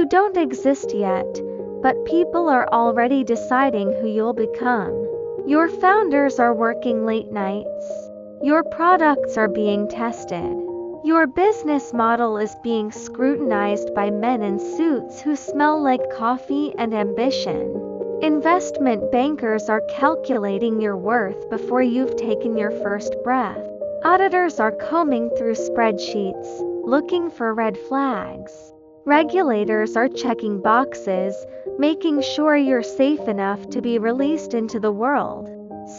You don't exist yet, but people are already deciding who you'll become. Your founders are working late nights. Your products are being tested. Your business model is being scrutinized by men in suits who smell like coffee and ambition. Investment bankers are calculating your worth before you've taken your first breath. Auditors are combing through spreadsheets, looking for red flags. Regulators are checking boxes, making sure you're safe enough to be released into the world.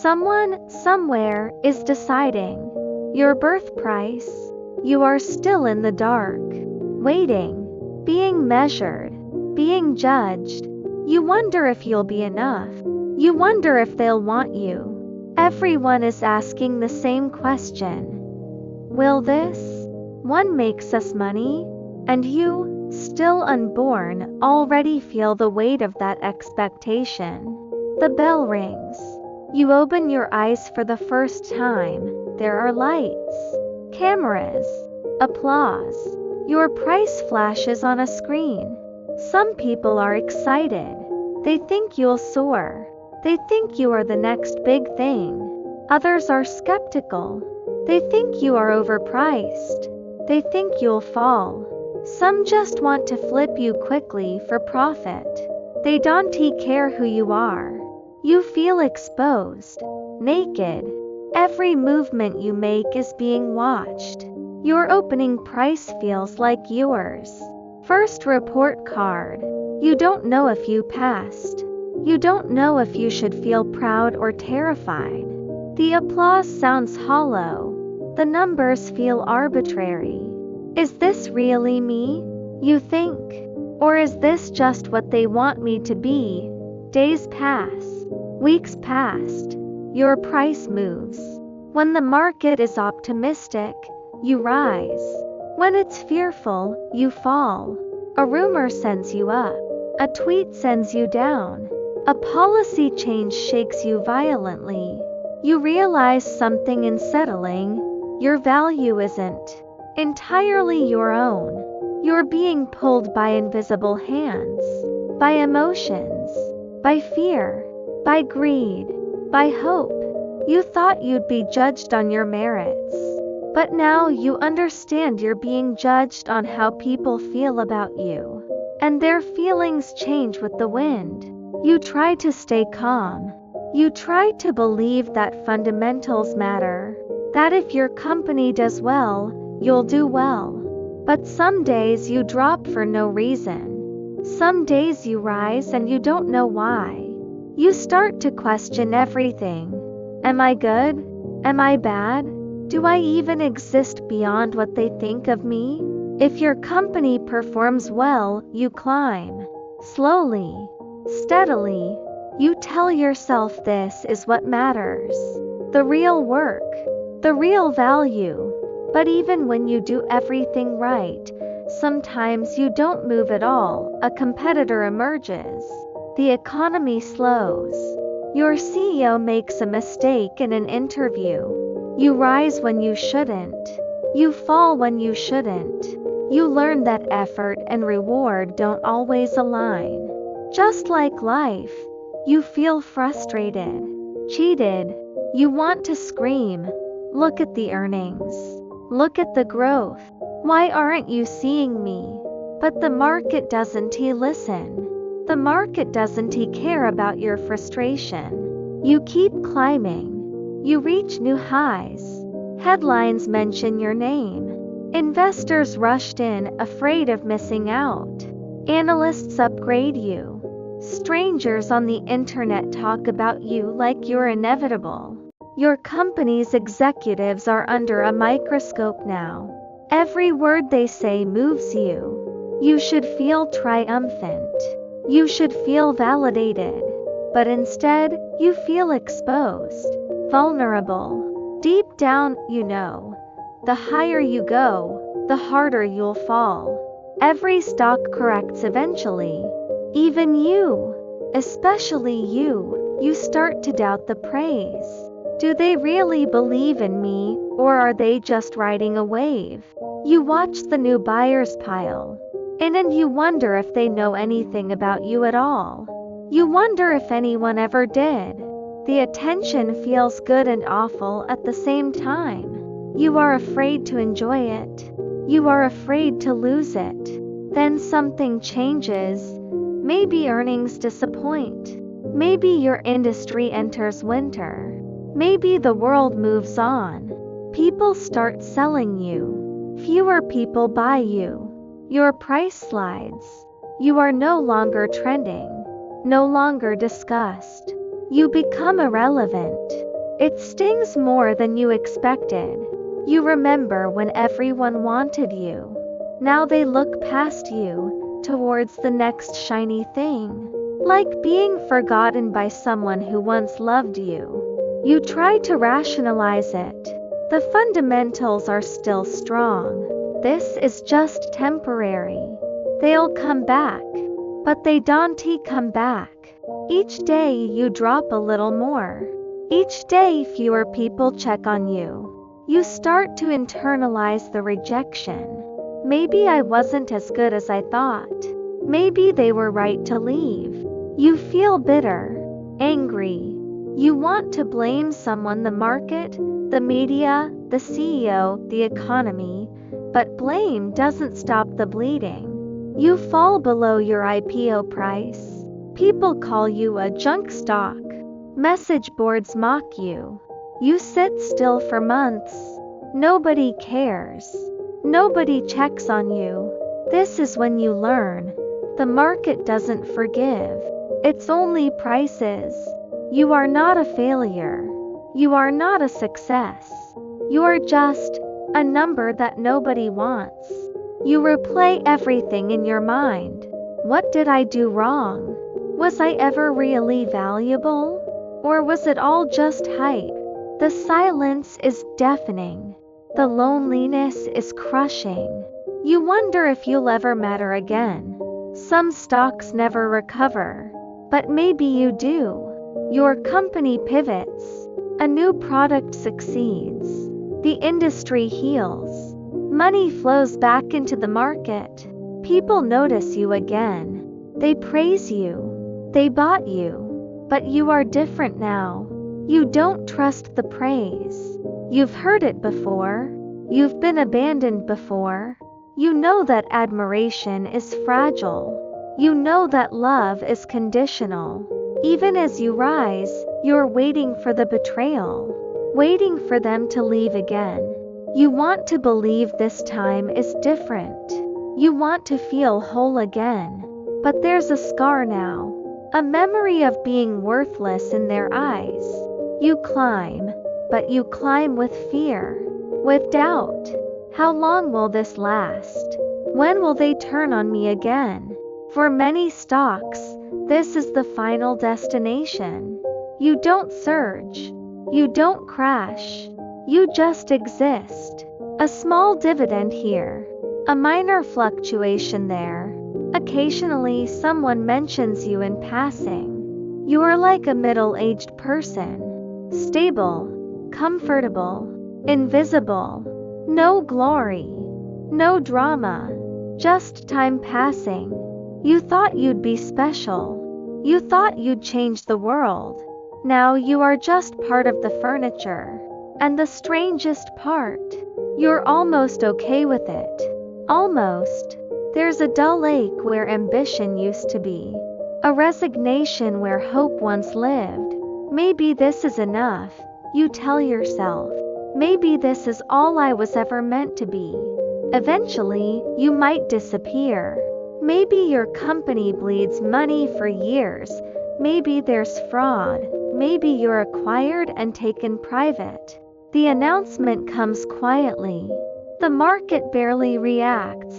Someone, somewhere, is deciding your birth price. You are still in the dark, waiting, being measured, being judged. You wonder if you'll be enough. You wonder if they'll want you. Everyone is asking the same question. Will this one makes us money? And you, still unborn, already feel the weight of that expectation. The bell rings. You open your eyes for the first time. There are lights, cameras, applause. Your price flashes on a screen. Some people are excited. They think you'll soar. They think you are the next big thing. Others are skeptical. They think you are overpriced. They think you'll fall. Some just want to flip you quickly for profit. They don't care who you are. You feel exposed, naked. Every movement you make is being watched. Your opening price feels like yours. First report card. You don't know if you passed. You don't know if you should feel proud or terrified. The applause sounds hollow. The numbers feel arbitrary. Is this really me? You think? Or is this just what they want me to be? Days pass. Weeks past. Your price moves. When the market is optimistic, you rise. When it's fearful, you fall. A rumor sends you up. A tweet sends you down. A policy change shakes you violently. You realize something unsettling. Your value isn't entirely your own. You're being pulled by invisible hands, by emotions, by fear, by greed, by hope. You thought you'd be judged on your merits, but now you understand you're being judged on how people feel about you. And their feelings change with the wind. You try to stay calm. You try to believe that fundamentals matter, that if your company does well, you'll do well. But some days you drop for no reason. Some days you rise and you don't know why. You start to question everything. Am I good? Am I bad? Do I even exist beyond what they think of me? If your company performs well, you climb. Slowly, steadily, you tell yourself this is what matters. The real work, the real value. But even when you do everything right, sometimes you don't move at all. A competitor emerges. The economy slows. Your CEO makes a mistake in an interview. You rise when you shouldn't. You fall when you shouldn't. You learn that effort and reward don't always align. Just like life, you feel frustrated, cheated. You want to scream. Look at the earnings. Look at the growth. Why aren't you seeing me? But the market doesn't listen. The market doesn't care about your frustration. You keep climbing. You reach new highs. Headlines mention your name. Investors rushed in, afraid of missing out. Analysts upgrade you. Strangers on the internet talk about you like you're inevitable. Your company's executives are under a microscope now. Every word they say moves you. You should feel triumphant. You should feel validated. But instead, you feel exposed, vulnerable. Deep down, you know. The higher you go, the harder you'll fall. Every stock corrects eventually. Even you, especially you start to doubt the praise. Do they really believe in me, or are they just riding a wave? You watch the new buyers pile. And you wonder if they know anything about you at all. You wonder if anyone ever did. The attention feels good and awful at the same time. You are afraid to enjoy it. You are afraid to lose it. Then something changes. Maybe earnings disappoint. Maybe your industry enters winter. Maybe the world moves on. People start selling you. Fewer people buy you. Your price slides. You are no longer trending. No longer discussed. You become irrelevant. It stings more than you expected. You remember when everyone wanted you. Now they look past you, towards the next shiny thing. Like being forgotten by someone who once loved you. You try to rationalize it. The fundamentals are still strong. This is just temporary. They'll come back. But they don't come back. Each day you drop a little more. Each day fewer people check on you. You start to internalize the rejection. Maybe I wasn't as good as I thought. Maybe they were right to leave. You feel bitter, angry. You want to blame someone, the market, the media, the CEO, the economy, but blame doesn't stop the bleeding. You fall below your IPO price. People call you a junk stock. Message boards mock you. You sit still for months. Nobody cares. Nobody checks on you. This is when you learn. The market doesn't forgive. It's only prices. You are not a failure. You are not a success. You are just a number that nobody wants. You replay everything in your mind. What did I do wrong? Was I ever really valuable? Or was it all just hype? The silence is deafening. The loneliness is crushing. You wonder if you'll ever matter again. Some stocks never recover. But maybe you do. Your company pivots. A new product succeeds. The industry heals. Money flows back into the market. People notice you again. They praise you. They bought you. But you are different now. You don't trust the praise. You've heard it before. You've been abandoned before. You know that admiration is fragile. You know that love is conditional. Even as you rise, you're waiting for the betrayal. Waiting for them to leave again. You want to believe this time is different. You want to feel whole again. But there's a scar now. A memory of being worthless in their eyes. You climb, but you climb with fear. With doubt. How long will this last? When will they turn on me again? For many stocks, this is the final destination. You don't surge. You don't crash. You just exist. A small dividend here. A minor fluctuation there. Occasionally someone mentions you in passing. You are like a middle-aged person. Stable, comfortable, invisible. No glory. No drama. Just time passing. You thought you'd be special. You thought you'd change the world. Now you are just part of the furniture. And the strangest part, you're almost okay with it. Almost. There's a dull ache where ambition used to be. A resignation where hope once lived. Maybe this is enough, you tell yourself. Maybe this is all I was ever meant to be. Eventually, you might disappear. Maybe your company bleeds money for years. Maybe there's fraud. Maybe you're acquired and taken private. The announcement comes quietly. The market barely reacts.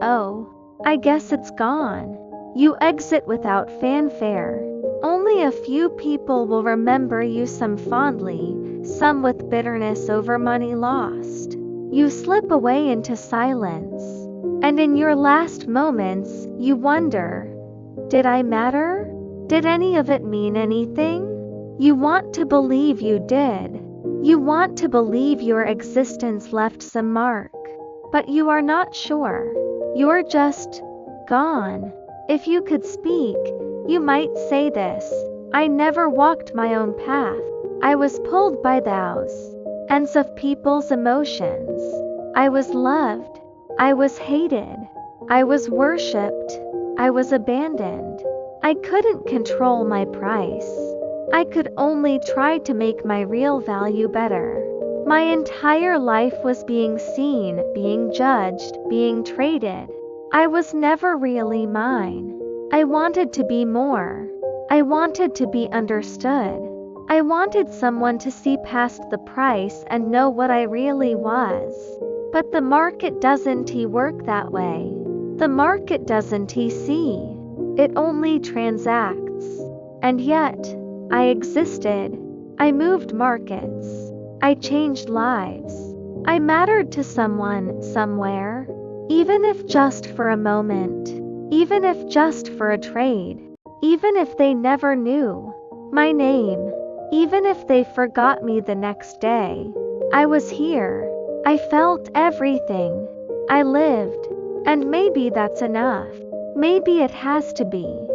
Oh, I guess it's gone. You exit without fanfare. Only a few people will remember you, some fondly, some with bitterness over money lost. You slip away into silence. And in your last moments, you wonder, did I matter? Did any of it mean anything? You want to believe you did. You want to believe your existence left some mark. But you are not sure. You're just gone. If you could speak, you might say this: I never walked my own path. I was pulled by those ends of people's emotions. I was loved. I was hated. I was worshipped. I was abandoned. I couldn't control my price. I could only try to make my real value better. My entire life was being seen, being judged, being traded. I was never really mine. I wanted to be more. I wanted to be understood. I wanted someone to see past the price and know what I really was. But the market doesn't work that way. The market doesn't see. It only transacts. And yet, I existed. I moved markets. I changed lives. I mattered to someone, somewhere. Even if just for a moment. Even if just for a trade. Even if they never knew my name. Even if they forgot me the next day. I was here. I felt everything. I lived. And maybe that's enough. Maybe it has to be.